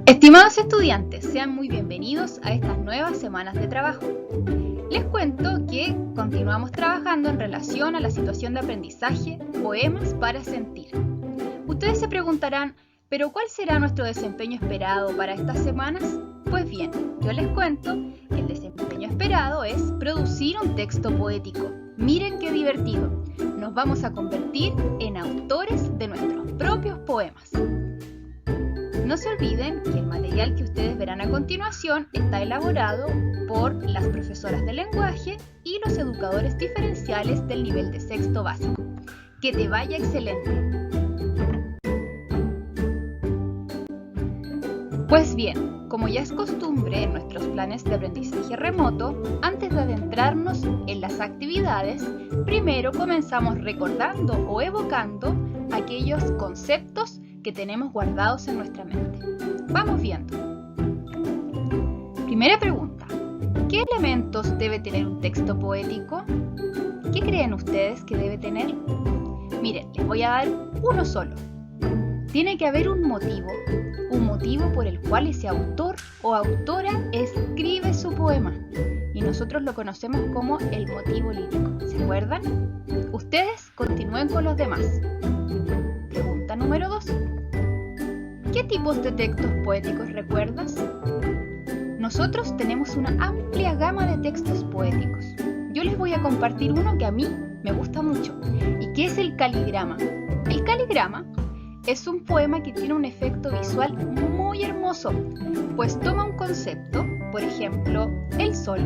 Estimados estudiantes, sean muy bienvenidos a estas nuevas semanas de trabajo. Les cuento que continuamos trabajando en relación a la situación de aprendizaje Poemas para sentir. Ustedes se preguntarán, ¿pero cuál será nuestro desempeño esperado para estas semanas? Pues bien, yo les cuento que el desempeño esperado es producir un texto poético. Miren qué divertido. Nos vamos a convertir en autores de nuestros propios poemas. No se olviden que el material que ustedes verán a continuación está elaborado por las profesoras de lenguaje y los educadores diferenciales del nivel de sexto básico. ¡Que te vaya excelente! Pues bien, como ya es costumbre en nuestros planes de aprendizaje remoto, antes de adentrarnos en las actividades, primero comenzamos recordando o evocando aquellos conceptos que tenemos guardados en nuestra mente. Vamos viendo. Primera pregunta. ¿Qué elementos debe tener un texto poético? ¿Qué creen ustedes que debe tener? Miren, les voy a dar uno solo. Tiene que haber un motivo por el cual ese autor o autora escribe su poema. Y nosotros lo conocemos como el motivo lírico. ¿Se acuerdan? Ustedes continúen con los demás. Pregunta número 2. ¿Qué tipos de textos poéticos recuerdas? Nosotros tenemos una amplia gama de textos poéticos. Yo les voy a compartir uno que a mí me gusta mucho y que es el caligrama. El caligrama es un poema que tiene un efecto visual muy hermoso, pues toma un concepto, por ejemplo, el sol,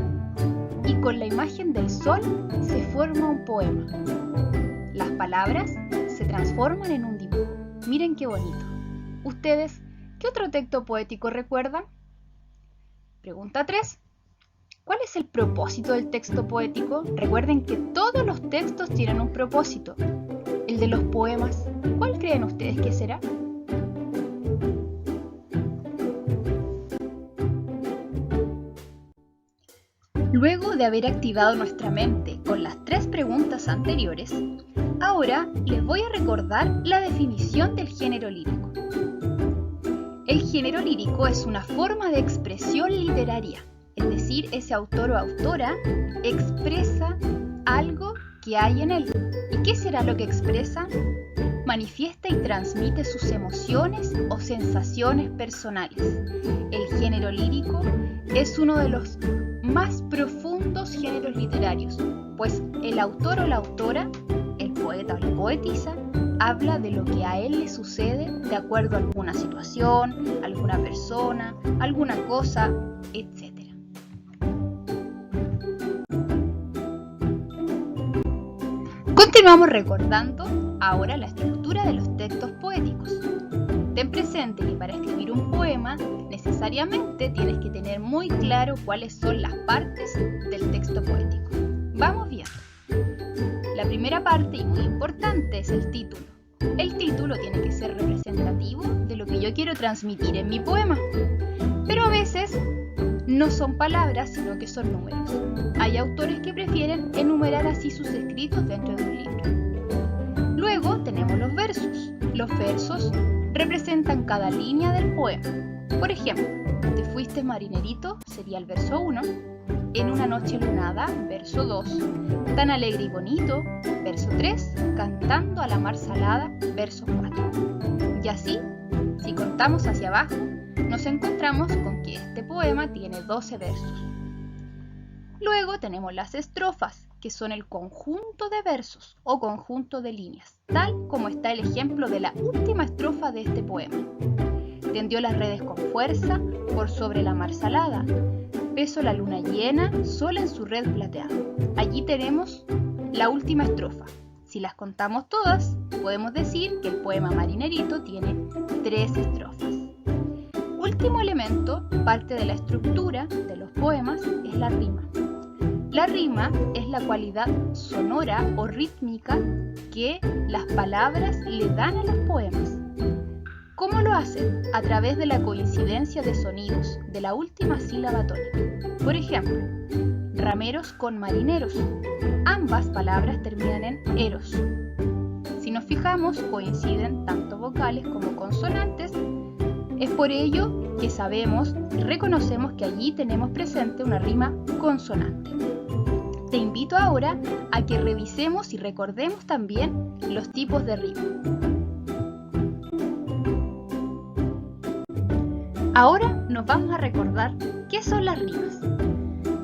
y con la imagen del sol se forma un poema. Las palabras se transforman en un dibujo. Miren qué bonito. ¿Ustedes qué otro texto poético recuerdan? Pregunta 3. ¿Cuál es el propósito del texto poético? Recuerden que todos los textos tienen un propósito. El de los poemas, ¿cuál creen ustedes que será? Luego de haber activado nuestra mente con las 3 preguntas anteriores, ahora les voy a recordar la definición del género lírico. El género lírico es una forma de expresión literaria, es decir, ese autor o autora expresa algo que hay en él. ¿Y qué será lo que expresa? Manifiesta y transmite sus emociones o sensaciones personales. El género lírico es uno de los más profundos géneros literarios, pues el autor o la autora, el poeta o la poetisa, habla de lo que a él le sucede de acuerdo a alguna situación, alguna persona, alguna cosa, etc. Continuamos recordando ahora la estructura de los textos poéticos. Ten presente que para escribir un poema necesariamente tienes que tener muy claro cuáles son las partes del texto poético. Vamos viendo. La primera parte, y muy importante, es el título. El título tiene que ser representativo de lo que yo quiero transmitir en mi poema. Pero a veces no son palabras, sino que son números. Hay autores que prefieren enumerar así sus escritos dentro de un libro. Luego tenemos los versos. Los versos representan cada línea del poema. Por ejemplo, Te fuiste marinerito sería el verso 1, En una noche lunada, verso 2, Tan alegre y bonito, verso 3, Cantando a la mar salada, verso 4. Y así, si contamos hacia abajo, nos encontramos con que este poema tiene 12 versos. Luego tenemos las estrofas, que son el conjunto de versos o conjunto de líneas, tal como está el ejemplo de la última estrofa de este poema. Tendió las redes con fuerza por sobre la mar salada, peso la luna llena, sola en su red plateada. Allí tenemos la última estrofa. Si las contamos todas, podemos decir que el poema Marinerito tiene 3 estrofas. Último elemento, parte de la estructura de los poemas, es la rima. La rima es la cualidad sonora o rítmica que las palabras le dan a los poemas. ¿Cómo lo hacen? A través de la coincidencia de sonidos de la última sílaba tónica. Por ejemplo, rameros con marineros. Ambas palabras terminan en eros. Si nos fijamos, coinciden tanto vocales como consonantes. Es por ello que sabemos y reconocemos que allí tenemos presente una rima consonante. Te invito ahora a que revisemos y recordemos también los tipos de rima. Ahora nos vamos a recordar qué son las rimas.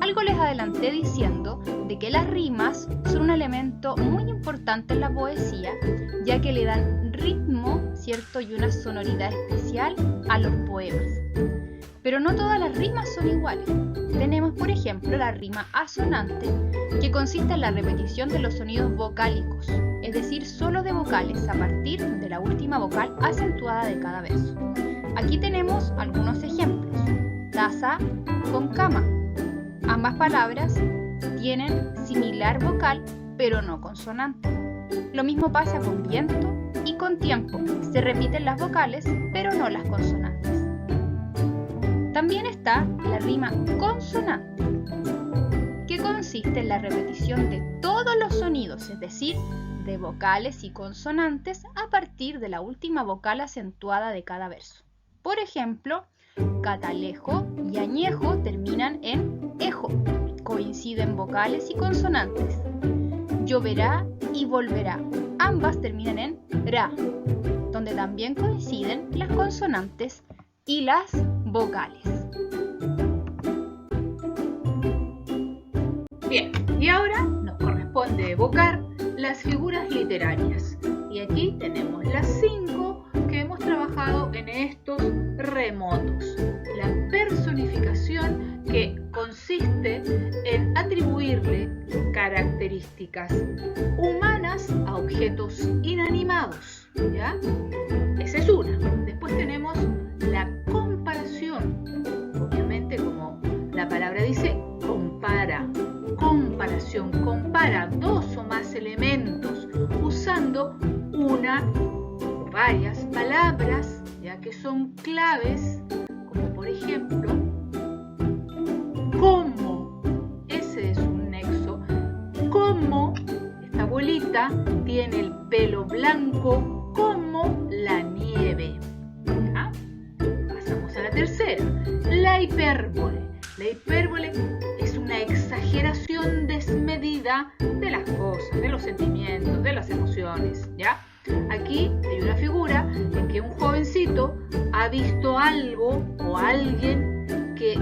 Algo les adelanté diciendo de que las rimas son un elemento muy importante en la poesía, ya que le dan ritmo, ¿cierto? Y una sonoridad especial a los poemas. Pero no todas las rimas son iguales. Tenemos, por ejemplo, la rima asonante, que consiste en la repetición de los sonidos vocálicos, es decir, solo de vocales a partir de la última vocal acentuada de cada verso. Aquí tenemos algunos ejemplos. Taza con cama. Ambas palabras tienen similar vocal, pero no consonante. Lo mismo pasa con viento y con tiempo. Se repiten las vocales, pero no las consonantes. También está la rima consonante, que consiste en la repetición de todos los sonidos, es decir, de vocales y consonantes a partir de la última vocal acentuada de cada verso. Por ejemplo, catalejo y añejo terminan en ejo, coinciden vocales y consonantes. Lloverá y volverá, ambas terminan en ra, donde también coinciden las consonantes y las vocales. Bien, y ahora nos corresponde evocar las figuras literarias. Y aquí tenemos las 5 que hemos trabajado en estos remotos. La personificación, que consiste en atribuirle características humanas a objetos inanimados, ¿ya? Esa es una. Después tenemos la comparación. Obviamente, como la palabra dice, compara. Comparación, compara dos o más elementos usando una o varias palabras, ya que son claves, como por ejemplo, como. Ese es un nexo. Como esta bolita tiene el pelo blanco como la nieve. ¿Ya? Pasamos a la tercera, la hipérbole. La hipérbole es una exageración desmedida de las cosas, de los sentimientos, de las emociones, ¿ya? Aquí hay una figura en que un jovencito ha visto algo o alguien que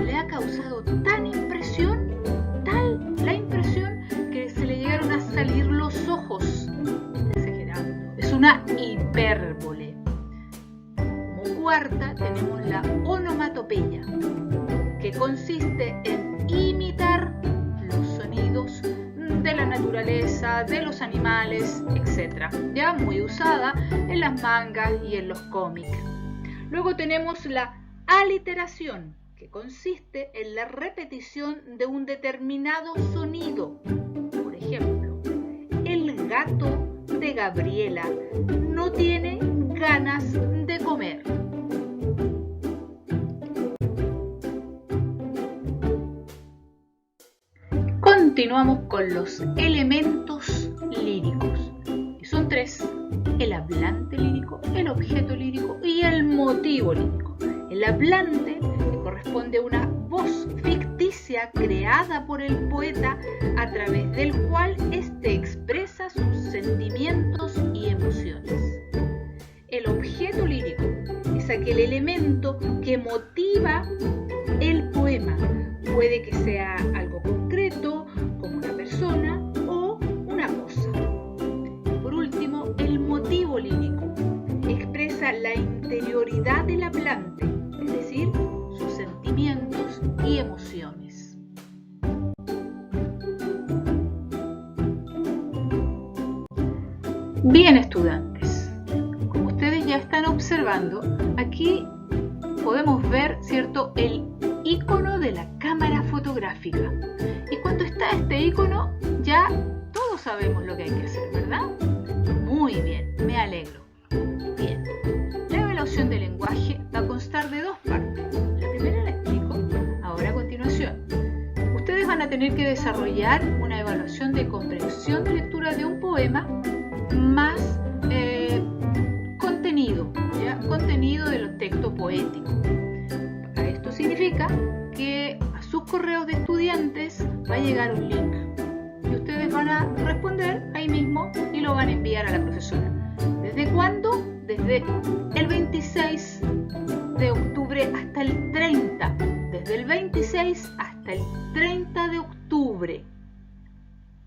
le ha causado tal la impresión que se le llegaron a salir los ojos. Exagerando. Es una hipérbole. Como cuarta tenemos la onomatopeya, que consiste en imitar los sonidos de la naturaleza, de los animales, etc. Ya muy usada en las mangas y en los cómics. Luego tenemos la aliteración, que consiste en la repetición de un determinado sonido. Por ejemplo, el gato de Gabriela no tiene ganas de comer. Continuamos con los elementos líricos, y son 3: el hablante lírico, el objeto lírico y el motivo lírico. El hablante, que corresponde a una voz ficticia creada por el poeta, a través del cual éste expresa sus sentimientos y emociones. El objeto lírico es aquel elemento que motiva el poema. Puede que sea algo concreto, como una persona o una cosa. Por último, el motivo lírico expresa la interioridad del hablante, es decir, sus sentimientos y emociones. Bien, estudiantes, como ustedes ya están observando, aquí podemos ver, ¿cierto?, el icono de la cámara fotográfica. Y cuando está este icono, ya todos sabemos lo que hay que hacer, ¿verdad? Muy bien, me alegro. Bien, la evaluación del lenguaje va a constar de 2 partes. La primera la explico ahora a continuación. Ustedes van a tener que desarrollar una evaluación de comprensión de lectura de un poema más contenido, ¿ya? Contenido contenido de los textos poéticos. Esto significa que a sus correos de estudiantes va a llegar un link y ustedes van a responder ahí mismo y lo van a enviar a la profesora. ¿Desde cuándo? Desde el 26 de octubre hasta el 30. Desde el 26 hasta el 30 de octubre.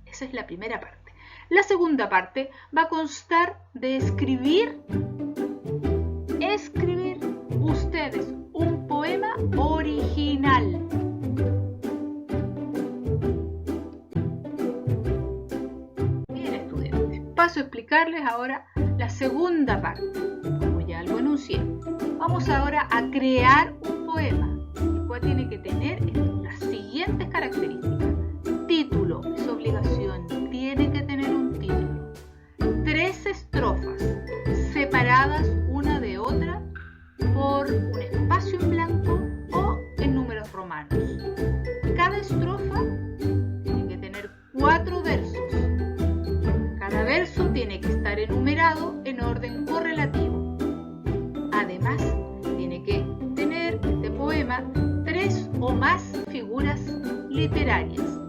Esa es la primera parte. La segunda parte va a constar de escribir ustedes un poema original. Bien, estudiantes, paso a explicarles ahora la segunda parte. Como ya lo enuncié, vamos ahora a crear un poema, el cual tiene que tener las siguientes características. Título, es obligación, tiene que tener un título. 3 estrofas separadas una de otra por un espacio en blanco o en números romanos. Cada estrofa tiene que tener 4 versos. Cada verso tiene que estar enumerado en orden correlativo. Además, tiene que tener este poema 3 o más figuras literarias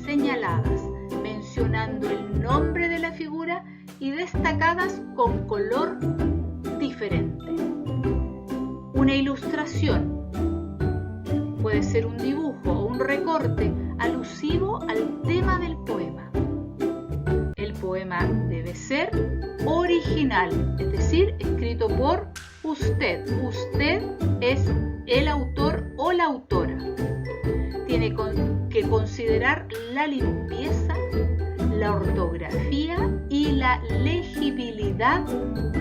señaladas, mencionando el nombre de la figura y destacadas con color diferente. Una ilustración puede ser un dibujo o un recorte alusivo al tema del poema. El poema debe ser original, es decir, escrito por usted. Usted es el autor o la autora. Tiene que considerar la limpieza, la ortografía y la legibilidad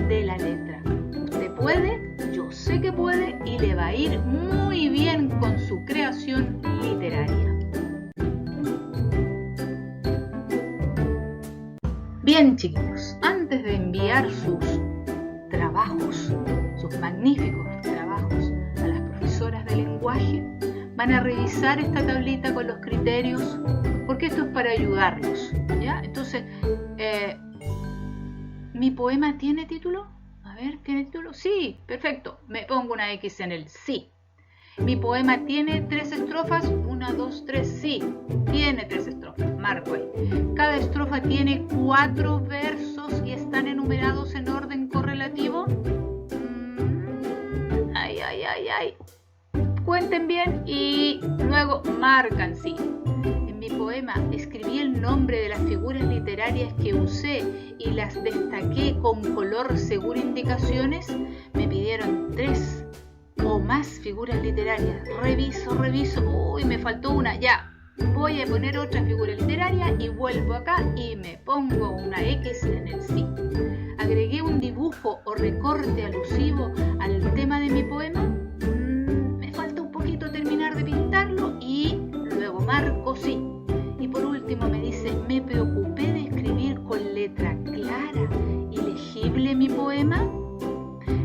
de la letra. Usted puede, yo sé que puede y le va a ir muy bien con su creación literaria. Bien, chicos, antes de enviar sus trabajos, sus magníficos trabajos a las profesoras de lenguaje, van a revisar esta tablita con los criterios, porque esto es para ayudarlos, ¿ya? Entonces, ¿mi poema tiene título? A ver, ¿tiene título? Sí, perfecto. Me pongo una X en el sí. ¿Mi poema tiene 3 estrofas? 1, 2, 3, sí. Tiene 3 estrofas, marco ahí. Cada estrofa tiene 4 versos y están enumerados en orden correlativo. Ay. Cuenten bien y luego marcan sí. En mi poema escribí el nombre de las figuras literarias que usé y las destaqué con color según indicaciones. Me pidieron 3 o más figuras literarias. Reviso. Uy, me faltó una. Ya, voy a poner otra figura literaria y vuelvo acá y me pongo una X en el sí. Agregué un dibujo o recorte alusivo al tema de mi poema. Terminar de pintarlo y luego marco sí. Y por último me dice, me preocupé de escribir con letra clara y legible mi poema.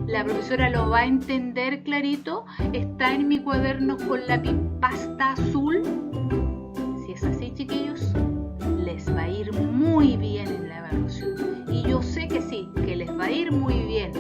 La profesora lo va a entender clarito. Está en mi cuaderno con la pasta azul. Si es así, chiquillos, les va a ir muy bien en la evaluación. Y yo sé que sí, que les va a ir muy bien.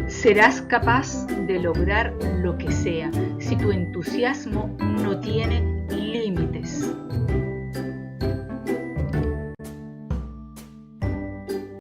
Serás capaz de lograr lo que sea si tu entusiasmo no tiene límites.